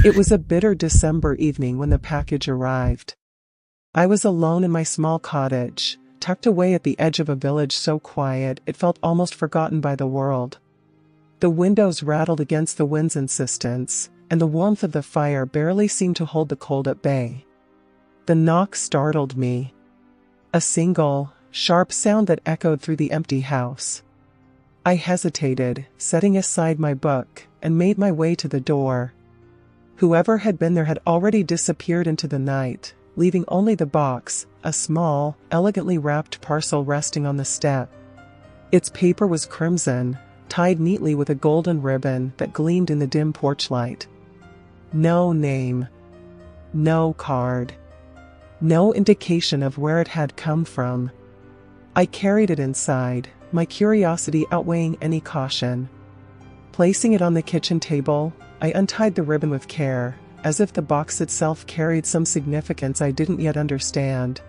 It was a bitter December evening when the package arrived. I was alone in my small cottage, tucked away at the edge of a village so quiet it felt almost forgotten by the world. The windows rattled against the wind's insistence, and the warmth of the fire barely seemed to hold the cold at bay. The knock startled me. A single, sharp sound that echoed through the empty house. I hesitated, setting aside my book, and made my way to the door. Whoever had been there had already disappeared into the night, leaving only the box, a small, elegantly wrapped parcel resting on the step. Its paper was crimson, tied neatly with a golden ribbon that gleamed in the dim porch light. No name. No card. No indication of where it had come from. I carried it inside, my curiosity outweighing any caution. Placing it on the kitchen table, I untied the ribbon with care, as if the box itself carried some significance I didn't yet understand.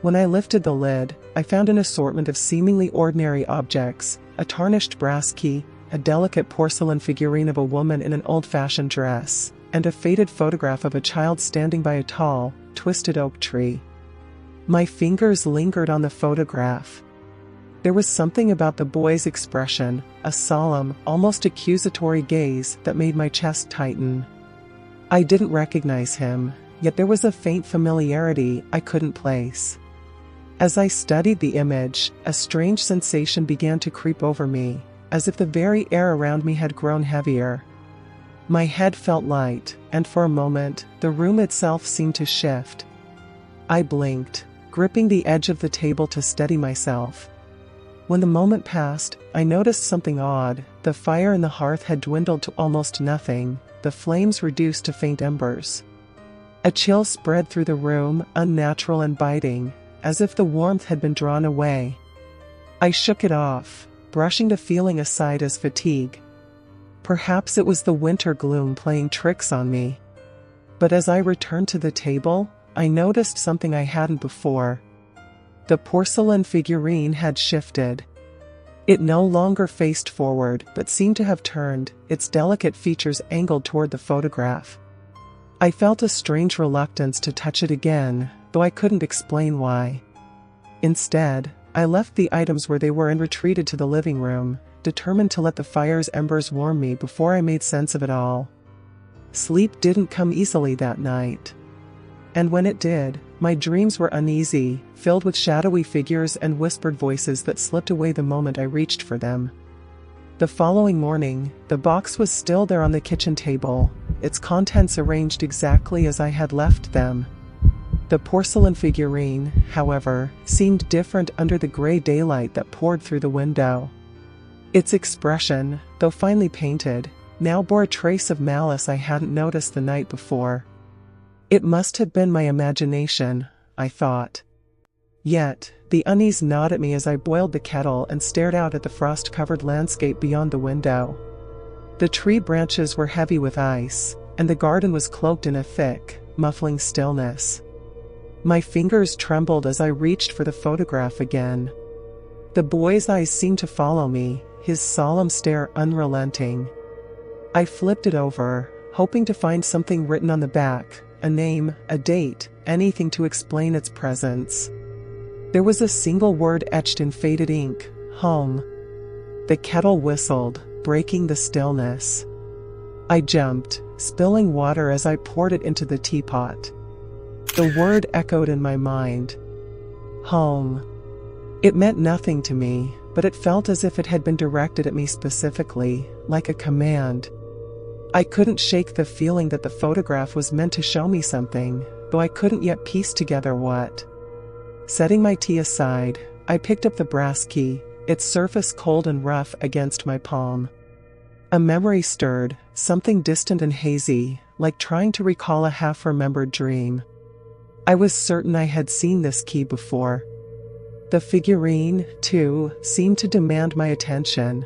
When I lifted the lid, I found an assortment of seemingly ordinary objects, a tarnished brass key, a delicate porcelain figurine of a woman in an old-fashioned dress, and a faded photograph of a child standing by a tall, twisted oak tree. My fingers lingered on the photograph. There was something about the boy's expression, a solemn, almost accusatory gaze that made my chest tighten. I didn't recognize him, yet there was a faint familiarity I couldn't place. As I studied the image, a strange sensation began to creep over me, as if the very air around me had grown heavier. My head felt light, and for a moment, the room itself seemed to shift. I blinked, gripping the edge of the table to steady myself. When the moment passed, I noticed something odd. The fire in the hearth had dwindled to almost nothing, the flames reduced to faint embers. A chill spread through the room, unnatural and biting, as if the warmth had been drawn away. I shook it off, brushing the feeling aside as fatigue. Perhaps it was the winter gloom playing tricks on me. But as I returned to the table, I noticed something I hadn't before. The porcelain figurine had shifted. It no longer faced forward, but seemed to have turned, its delicate features angled toward the photograph. I felt a strange reluctance to touch it again, though I couldn't explain why. Instead, I left the items where they were and retreated to the living room, determined to let the fire's embers warm me before I made sense of it all. Sleep didn't come easily that night. And when it did, my dreams were uneasy, filled with shadowy figures and whispered voices that slipped away the moment I reached for them. The following morning, the box was still there on the kitchen table, its contents arranged exactly as I had left them. The porcelain figurine, however, seemed different under the gray daylight that poured through the window. Its expression, though finely painted, now bore a trace of malice I hadn't noticed the night before. It must have been my imagination, I thought. Yet, the unease gnawed at me as I boiled the kettle and stared out at the frost-covered landscape beyond the window. The tree branches were heavy with ice, and the garden was cloaked in a thick, muffling stillness. My fingers trembled as I reached for the photograph again. The boy's eyes seemed to follow me, his solemn stare unrelenting. I flipped it over, hoping to find something written on the back, a name, a date, anything to explain its presence. There was a single word etched in faded ink, home. The kettle whistled, breaking the stillness. I jumped, spilling water as I poured it into the teapot. The word echoed in my mind. Home. It meant nothing to me, but it felt as if it had been directed at me specifically, like a command. I couldn't shake the feeling that the photograph was meant to show me something, though I couldn't yet piece together what. Setting my tea aside, I picked up the brass key, its surface cold and rough against my palm. A memory stirred, something distant and hazy, like trying to recall a half-remembered dream. I was certain I had seen this key before. The figurine, too, seemed to demand my attention.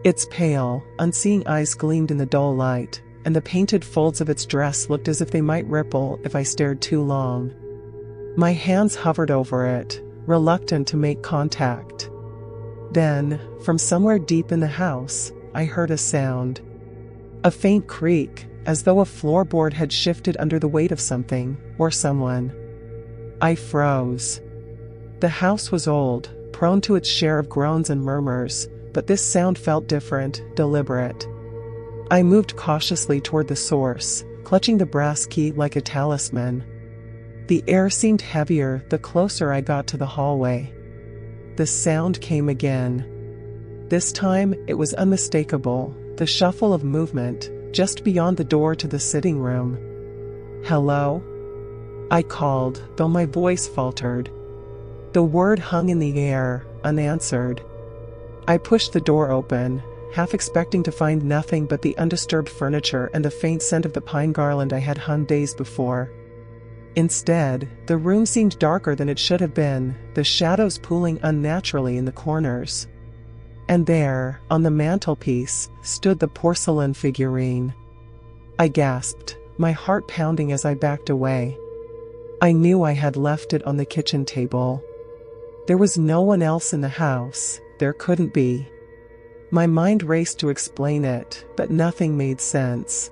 Its pale, unseeing eyes gleamed in the dull light, and the painted folds of its dress looked as if they might ripple if I stared too long. My hands hovered over it, reluctant to make contact. Then, from somewhere deep in the house, I heard a sound. A faint creak, as though a floorboard had shifted under the weight of something, or someone. I froze. The house was old, prone to its share of groans and murmurs, but this sound felt different, deliberate. I moved cautiously toward the source, clutching the brass key like a talisman. The air seemed heavier the closer I got to the hallway. The sound came again. This time, it was unmistakable, the shuffle of movement, just beyond the door to the sitting room. "Hello?" I called, though my voice faltered. The word hung in the air, unanswered. I pushed the door open, half expecting to find nothing but the undisturbed furniture and the faint scent of the pine garland I had hung days before. Instead, the room seemed darker than it should have been, the shadows pooling unnaturally in the corners. And there, on the mantelpiece, stood the porcelain figurine. I gasped, my heart pounding as I backed away. I knew I had left it on the kitchen table. There was no one else in the house, there couldn't be. My mind raced to explain it, but nothing made sense.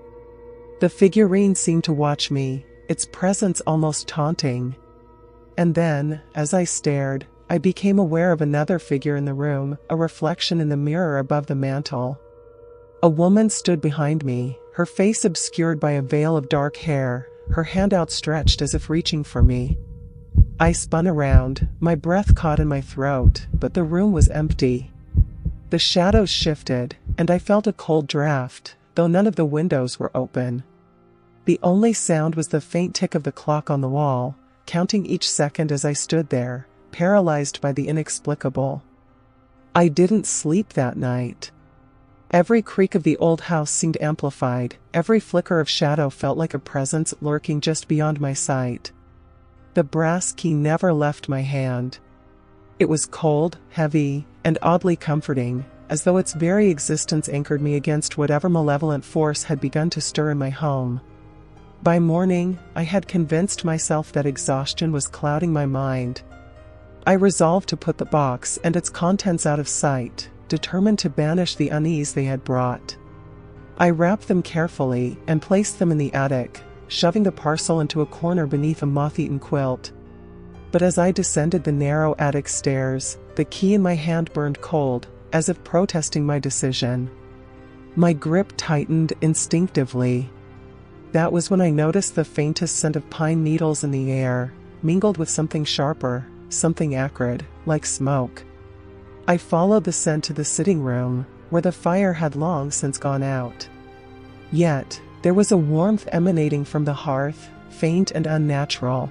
The figurine seemed to watch me, its presence almost taunting. And then, as I stared, I became aware of another figure in the room, a reflection in the mirror above the mantel. A woman stood behind me, her face obscured by a veil of dark hair, her hand outstretched as if reaching for me. I spun around, my breath caught in my throat, but the room was empty. The shadows shifted, and I felt a cold draft, though none of the windows were open. The only sound was the faint tick of the clock on the wall, counting each second as I stood there, paralyzed by the inexplicable. I didn't sleep that night. Every creak of the old house seemed amplified, every flicker of shadow felt like a presence lurking just beyond my sight. The brass key never left my hand. It was cold, heavy, and oddly comforting, as though its very existence anchored me against whatever malevolent force had begun to stir in my home. By morning, I had convinced myself that exhaustion was clouding my mind. I resolved to put the box and its contents out of sight, determined to banish the unease they had brought. I wrapped them carefully and placed them in the attic, shoving the parcel into a corner beneath a moth-eaten quilt. But as I descended the narrow attic stairs, the key in my hand burned cold, as if protesting my decision. My grip tightened instinctively. That was when I noticed the faintest scent of pine needles in the air, mingled with something sharper, something acrid, like smoke. I followed the scent to the sitting room, where the fire had long since gone out. Yet, there was a warmth emanating from the hearth, faint and unnatural.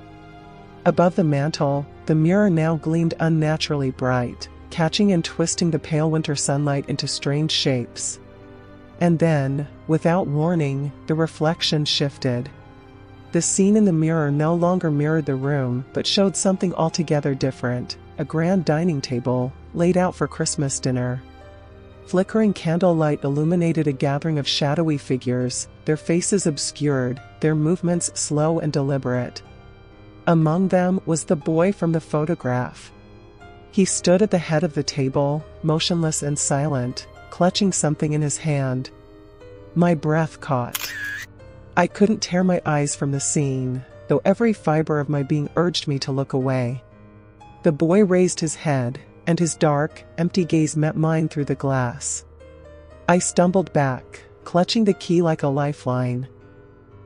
Above the mantel, the mirror now gleamed unnaturally bright, catching and twisting the pale winter sunlight into strange shapes. And then, without warning, the reflection shifted. The scene in the mirror no longer mirrored the room, but showed something altogether different, a grand dining table, laid out for Christmas dinner. Flickering candlelight illuminated a gathering of shadowy figures, their faces obscured, their movements slow and deliberate. Among them was the boy from the photograph. He stood at the head of the table, motionless and silent, clutching something in his hand. My breath caught. I couldn't tear my eyes from the scene, though every fiber of my being urged me to look away. The boy raised his head, and his dark, empty gaze met mine through the glass. I stumbled back, clutching the key like a lifeline.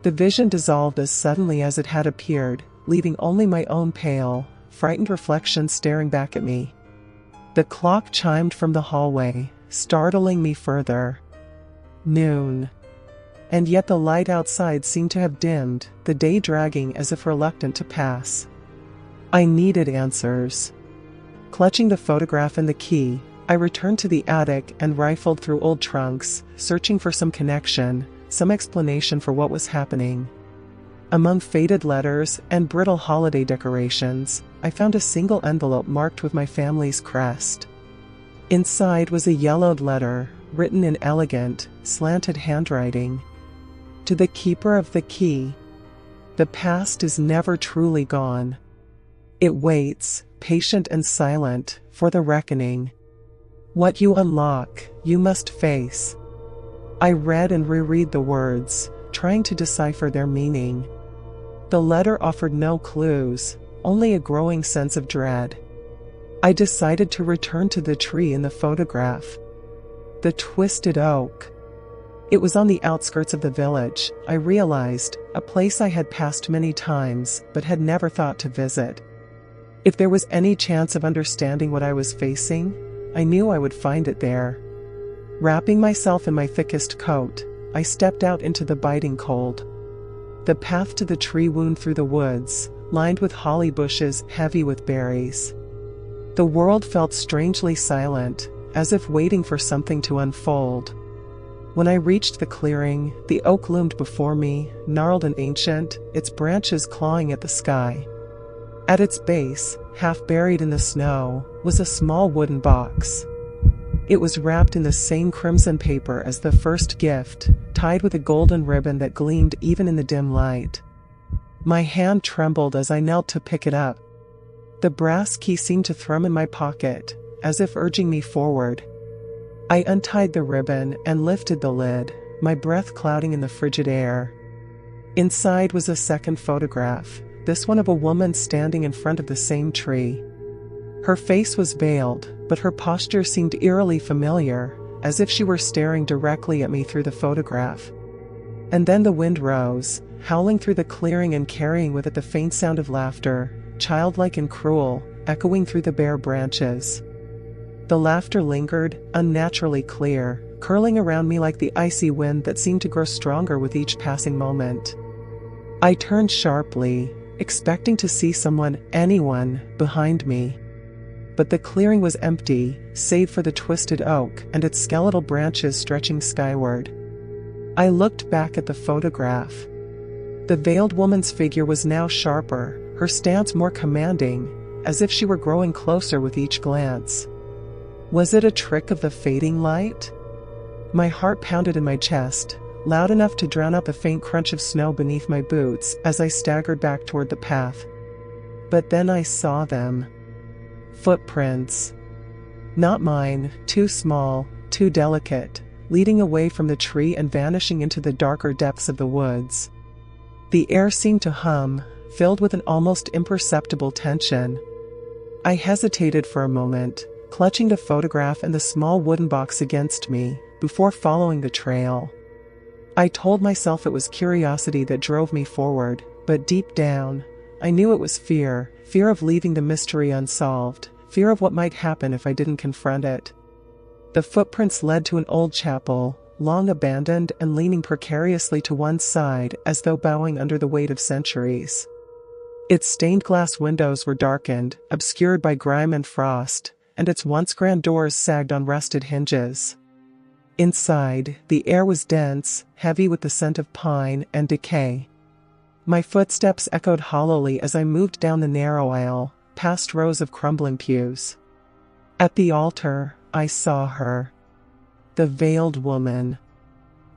The vision dissolved as suddenly as it had appeared, leaving only my own pale, frightened reflection staring back at me. The clock chimed from the hallway, startling me further. Noon. And yet the light outside seemed to have dimmed, the day dragging as if reluctant to pass. I needed answers. Clutching the photograph and the key, I returned to the attic and rifled through old trunks, searching for some connection, some explanation for what was happening. Among faded letters and brittle holiday decorations, I found a single envelope marked with my family's crest. Inside was a yellowed letter, written in elegant, slanted handwriting. To the keeper of the key. The past is never truly gone. It waits, patient and silent, for the reckoning. What you unlock, you must face. I read and reread the words, trying to decipher their meaning. The letter offered no clues, only a growing sense of dread. I decided to return to the tree in the photograph. The twisted oak. It was on the outskirts of the village, I realized, a place I had passed many times but had never thought to visit. If there was any chance of understanding what I was facing, I knew I would find it there. Wrapping myself in my thickest coat, I stepped out into the biting cold. The path to the tree wound through the woods, lined with holly bushes heavy with berries. The world felt strangely silent, as if waiting for something to unfold. When I reached the clearing, the oak loomed before me, gnarled and ancient, its branches clawing at the sky. At its base, half buried in the snow, was a small wooden box. It was wrapped in the same crimson paper as the first gift, tied with a golden ribbon that gleamed even in the dim light. My hand trembled as I knelt to pick it up. The brass key seemed to thrum in my pocket, as if urging me forward. I untied the ribbon and lifted the lid, my breath clouding in the frigid air. Inside was a second photograph, this one of a woman standing in front of the same tree. Her face was veiled, but her posture seemed eerily familiar, as if she were staring directly at me through the photograph. And then the wind rose, howling through the clearing and carrying with it the faint sound of laughter, childlike and cruel, echoing through the bare branches. The laughter lingered, unnaturally clear, curling around me like the icy wind that seemed to grow stronger with each passing moment. I turned sharply, expecting to see someone, anyone, behind me. But the clearing was empty, save for the twisted oak and its skeletal branches stretching skyward. I looked back at the photograph. The veiled woman's figure was now sharper, her stance more commanding, as if she were growing closer with each glance. Was it a trick of the fading light? My heart pounded in my chest, loud enough to drown out the faint crunch of snow beneath my boots as I staggered back toward the path. But then I saw them. Footprints. Not mine, too small, too delicate, leading away from the tree and vanishing into the darker depths of the woods. The air seemed to hum, filled with an almost imperceptible tension. I hesitated for a moment, clutching the photograph and the small wooden box against me, before following the trail. I told myself it was curiosity that drove me forward, but deep down, I knew it was fear of leaving the mystery unsolved, fear of what might happen if I didn't confront it. The footprints led to an old chapel, long abandoned and leaning precariously to one side as though bowing under the weight of centuries. Its stained glass windows were darkened, obscured by grime and frost, and its once grand doors sagged on rusted hinges. Inside, the air was dense, heavy with the scent of pine and decay. My footsteps echoed hollowly as I moved down the narrow aisle, past rows of crumbling pews. At the altar, I saw her. The veiled woman.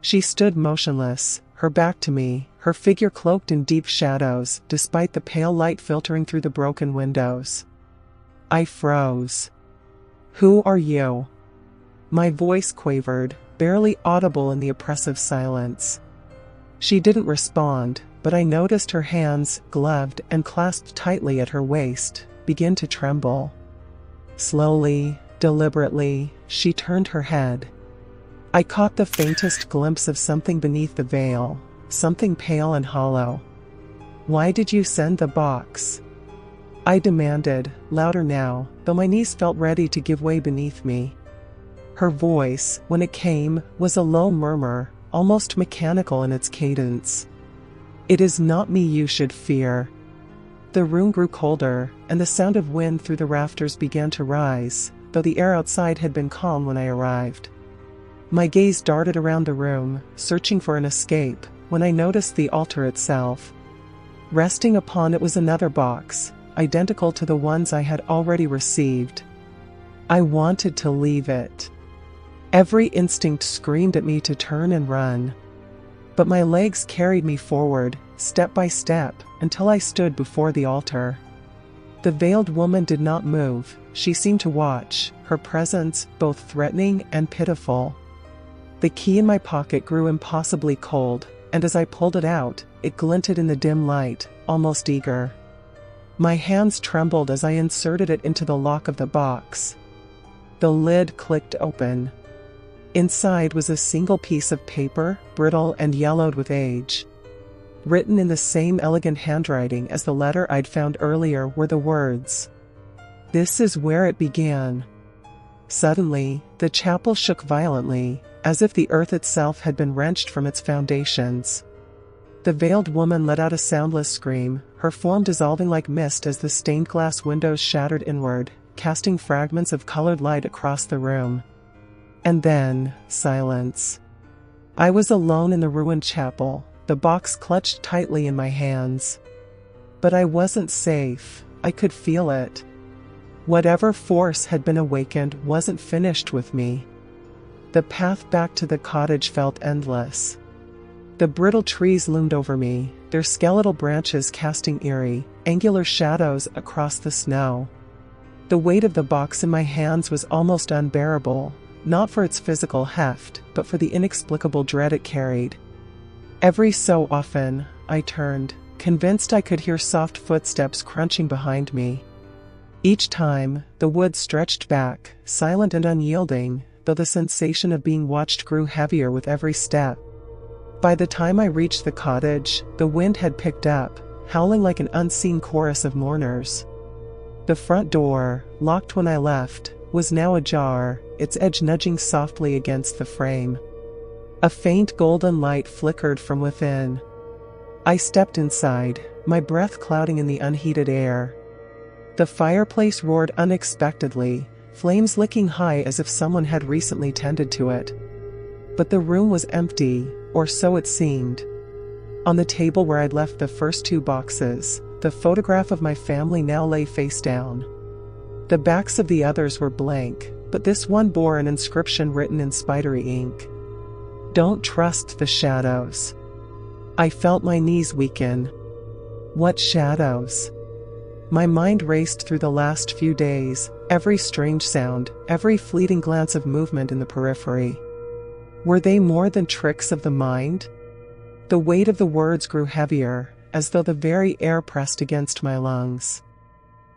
She stood motionless, her back to me, her figure cloaked in deep shadows, despite the pale light filtering through the broken windows. I froze. "Who are you?" My voice quavered, barely audible in the oppressive silence. She didn't respond, but I noticed her hands, gloved and clasped tightly at her waist, begin to tremble. Slowly, deliberately, she turned her head. I caught the faintest glimpse of something beneath the veil, something pale and hollow. "Why did you send the box?" I demanded, louder now, though my knees felt ready to give way beneath me. Her voice, when it came, was a low murmur, almost mechanical in its cadence. "It is not me you should fear." The room grew colder, and the sound of wind through the rafters began to rise, though the air outside had been calm when I arrived. My gaze darted around the room, searching for an escape, when I noticed the altar itself. Resting upon it was another box, identical to the ones I had already received. I wanted to leave it. Every instinct screamed at me to turn and run. But my legs carried me forward, step by step, until I stood before the altar. The veiled woman did not move, she seemed to watch, her presence both threatening and pitiful. The key in my pocket grew impossibly cold, and as I pulled it out, it glinted in the dim light, almost eager. My hands trembled as I inserted it into the lock of the box. The lid clicked open. Inside was a single piece of paper, brittle and yellowed with age. Written in the same elegant handwriting as the letter I'd found earlier were the words, "This is where it began." Suddenly, the chapel shook violently, as if the earth itself had been wrenched from its foundations. The veiled woman let out a soundless scream, her form dissolving like mist as the stained glass windows shattered inward, casting fragments of colored light across the room. And then, silence. I was alone in the ruined chapel, the box clutched tightly in my hands. But I wasn't safe. I could feel it. Whatever force had been awakened wasn't finished with me. The path back to the cottage felt endless. The brittle trees loomed over me, their skeletal branches casting eerie, angular shadows across the snow. The weight of the box in my hands was almost unbearable, not for its physical heft, but for the inexplicable dread it carried. Every so often, I turned, convinced I could hear soft footsteps crunching behind me. Each time, the wood stretched back, silent and unyielding, though the sensation of being watched grew heavier with every step. By the time I reached the cottage, the wind had picked up, howling like an unseen chorus of mourners. The front door, locked when I left, was now ajar, its edge nudging softly against the frame. A faint golden light flickered from within. I stepped inside, my breath clouding in the unheated air. The fireplace roared unexpectedly, flames licking high as if someone had recently tended to it. But the room was empty, or so it seemed. On the table where I'd left the first two boxes, the photograph of my family now lay face down. The backs of the others were blank, but this one bore an inscription written in spidery ink. "Don't trust the shadows." I felt my knees weaken. What shadows? My mind raced through the last few days, every strange sound, every fleeting glance of movement in the periphery. Were they more than tricks of the mind? The weight of the words grew heavier, as though the very air pressed against my lungs.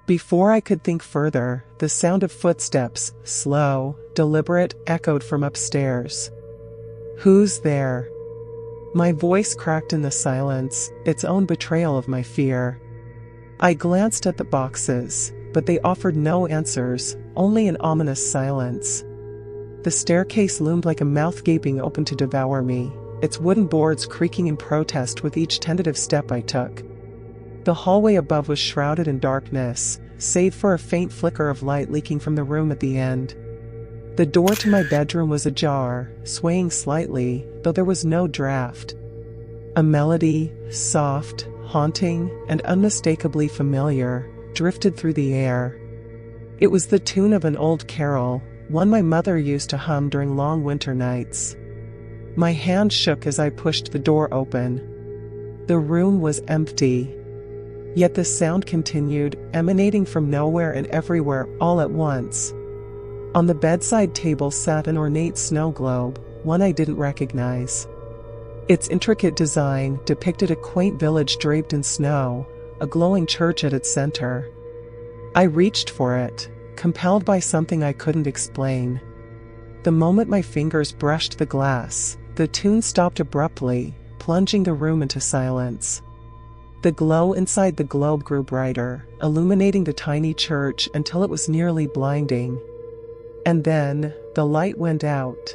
Before I could think further, the sound of footsteps, slow, deliberate, echoed from upstairs. "Who's there?" My voice cracked in the silence, its own betrayal of my fear. I glanced at the boxes, but they offered no answers, only an ominous silence. The staircase loomed like a mouth gaping open to devour me, its wooden boards creaking in protest with each tentative step I took. The hallway above was shrouded in darkness, save for a faint flicker of light leaking from the room at the end. The door to my bedroom was ajar, swaying slightly, though there was no draft. A melody, soft, haunting, and unmistakably familiar, drifted through the air. It was the tune of an old carol, one my mother used to hum during long winter nights. My hand shook as I pushed the door open. The room was empty. Yet the sound continued, emanating from nowhere and everywhere all at once. On the bedside table sat an ornate snow globe, one I didn't recognize. Its intricate design depicted a quaint village draped in snow, a glowing church at its center. I reached for it, compelled by something I couldn't explain. The moment my fingers brushed the glass, the tune stopped abruptly, plunging the room into silence. The glow inside the globe grew brighter, illuminating the tiny church until it was nearly blinding. And then, the light went out.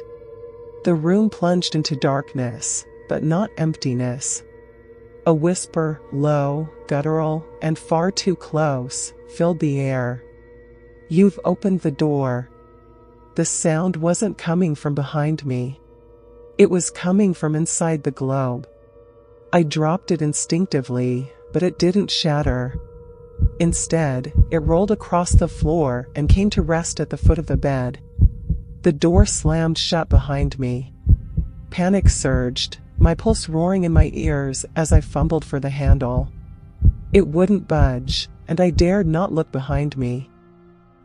The room plunged into darkness, but not emptiness. A whisper, low, guttural, and far too close, filled the air. "You've opened the door." The sound wasn't coming from behind me. It was coming from inside the globe. I dropped it instinctively, but it didn't shatter. Instead, it rolled across the floor and came to rest at the foot of the bed. The door slammed shut behind me. Panic surged, my pulse roaring in my ears as I fumbled for the handle. It wouldn't budge, and I dared not look behind me.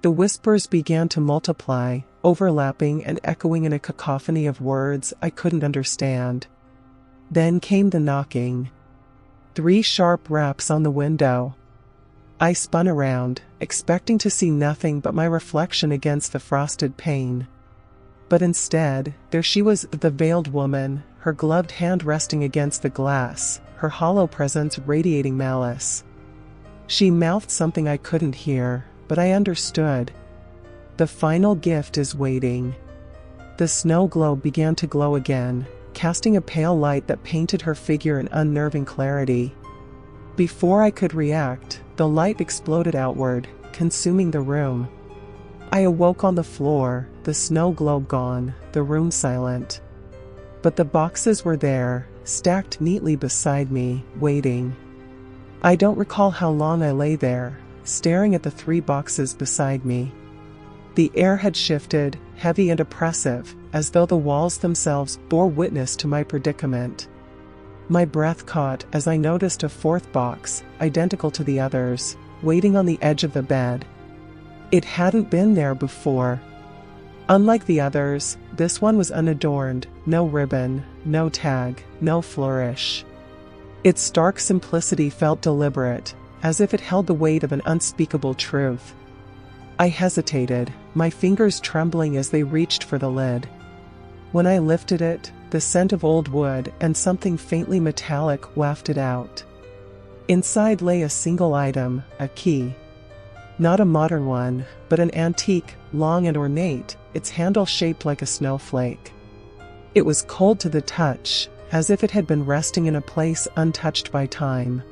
The whispers began to multiply, overlapping and echoing in a cacophony of words I couldn't understand. Then came the knocking. 3 sharp raps on the window. I spun around, expecting to see nothing but my reflection against the frosted pane. But instead, there she was, the veiled woman, her gloved hand resting against the glass, her hollow presence radiating malice. She mouthed something I couldn't hear, but I understood. The final gift is waiting. The snow globe began to glow again, casting a pale light that painted her figure in unnerving clarity. Before I could react, the light exploded outward, consuming the room. I awoke on the floor, the snow globe gone, the room silent. But the boxes were there, stacked neatly beside me, waiting. I don't recall how long I lay there, staring at the 3 boxes beside me. The air had shifted, heavy and oppressive, as though the walls themselves bore witness to my predicament. My breath caught as I noticed a 4th box, identical to the others, waiting on the edge of the bed. It hadn't been there before. Unlike the others, this one was unadorned, no ribbon, no tag, no flourish. Its stark simplicity felt deliberate, as if it held the weight of an unspeakable truth. I hesitated, my fingers trembling as they reached for the lid. When I lifted it, the scent of old wood and something faintly metallic wafted out. Inside lay a single item, a key. Not a modern one, but an antique, long and ornate, its handle shaped like a snowflake. It was cold to the touch, as if it had been resting in a place untouched by time.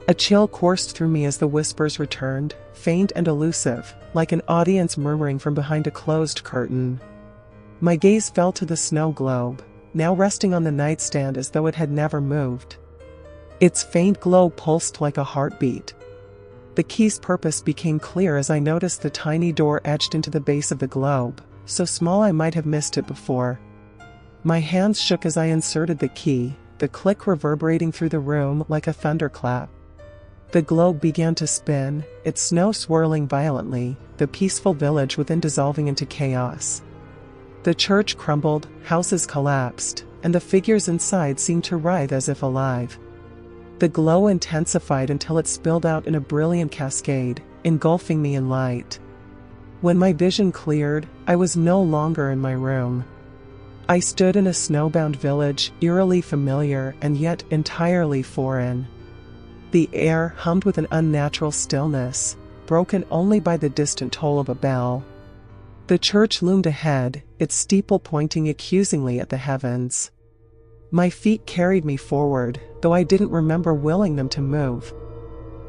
A chill coursed through me as the whispers returned, faint and elusive, like an audience murmuring from behind a closed curtain. My gaze fell to the snow globe, now resting on the nightstand as though it had never moved. Its faint glow pulsed like a heartbeat. The key's purpose became clear as I noticed the tiny door etched into the base of the globe, so small I might have missed it before. My hands shook as I inserted the key, the click reverberating through the room like a thunderclap. The globe began to spin, its snow swirling violently, the peaceful village within dissolving into chaos. The church crumbled, houses collapsed, and the figures inside seemed to writhe as if alive. The glow intensified until it spilled out in a brilliant cascade, engulfing me in light. When my vision cleared, I was no longer in my room. I stood in a snowbound village, eerily familiar and yet entirely foreign. The air hummed with an unnatural stillness, broken only by the distant toll of a bell. The church loomed ahead, its steeple pointing accusingly at the heavens. My feet carried me forward, though I didn't remember willing them to move.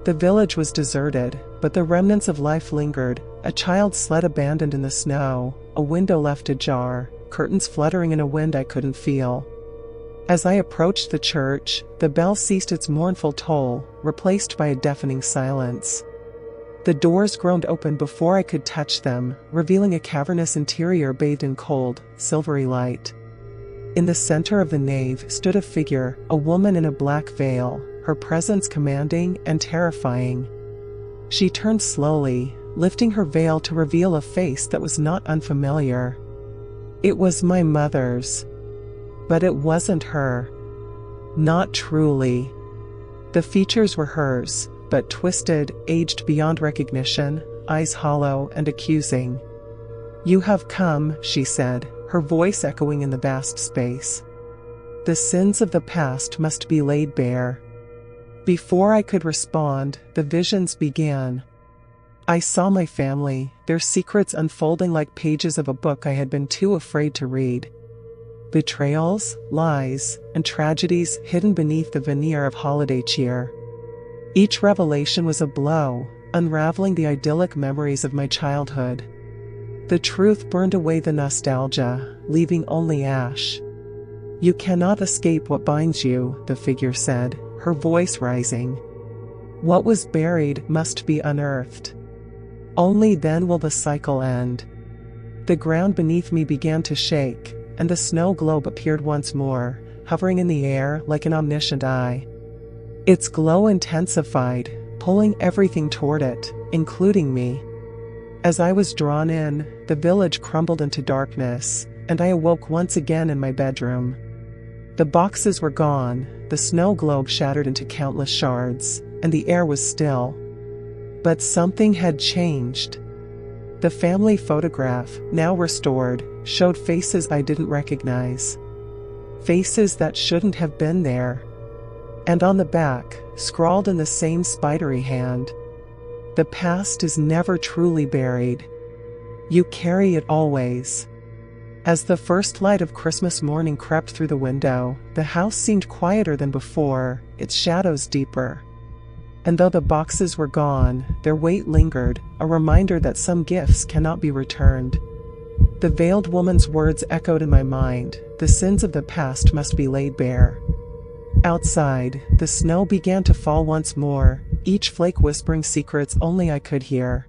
The village was deserted, but the remnants of life lingered, a child's sled abandoned in the snow, a window left ajar, curtains fluttering in a wind I couldn't feel. As I approached the church, the bell ceased its mournful toll, replaced by a deafening silence. The doors groaned open before I could touch them, revealing a cavernous interior bathed in cold, silvery light. In the center of the nave stood a figure, a woman in a black veil, her presence commanding and terrifying. She turned slowly, lifting her veil to reveal a face that was not unfamiliar. It was my mother's. But it wasn't her. Not truly. The features were hers, but twisted, aged beyond recognition, eyes hollow and accusing. "You have come," she said, her voice echoing in the vast space. "The sins of the past must be laid bare." Before I could respond, the visions began. I saw my family, their secrets unfolding like pages of a book I had been too afraid to read. Betrayals, lies, and tragedies hidden beneath the veneer of holiday cheer. Each revelation was a blow, unraveling the idyllic memories of my childhood. The truth burned away the nostalgia, leaving only ash. "You cannot escape what binds you," the figure said, her voice rising. "What was buried must be unearthed. Only then will the cycle end." The ground beneath me began to shake, and the snow globe appeared once more, hovering in the air like an omniscient eye. Its glow intensified, pulling everything toward it, including me. As I was drawn in, the village crumbled into darkness, and I awoke once again in my bedroom. The boxes were gone, the snow globe shattered into countless shards, and the air was still. But something had changed. The family photograph, now restored, showed faces I didn't recognize. Faces that shouldn't have been there. And on the back, scrawled in the same spidery hand, "The past is never truly buried. You carry it always." As the first light of Christmas morning crept through the window, the house seemed quieter than before, its shadows deeper. And though the boxes were gone, their weight lingered, a reminder that some gifts cannot be returned. The veiled woman's words echoed in my mind, the sins of the past must be laid bare. Outside, the snow began to fall once more, each flake whispering secrets only I could hear.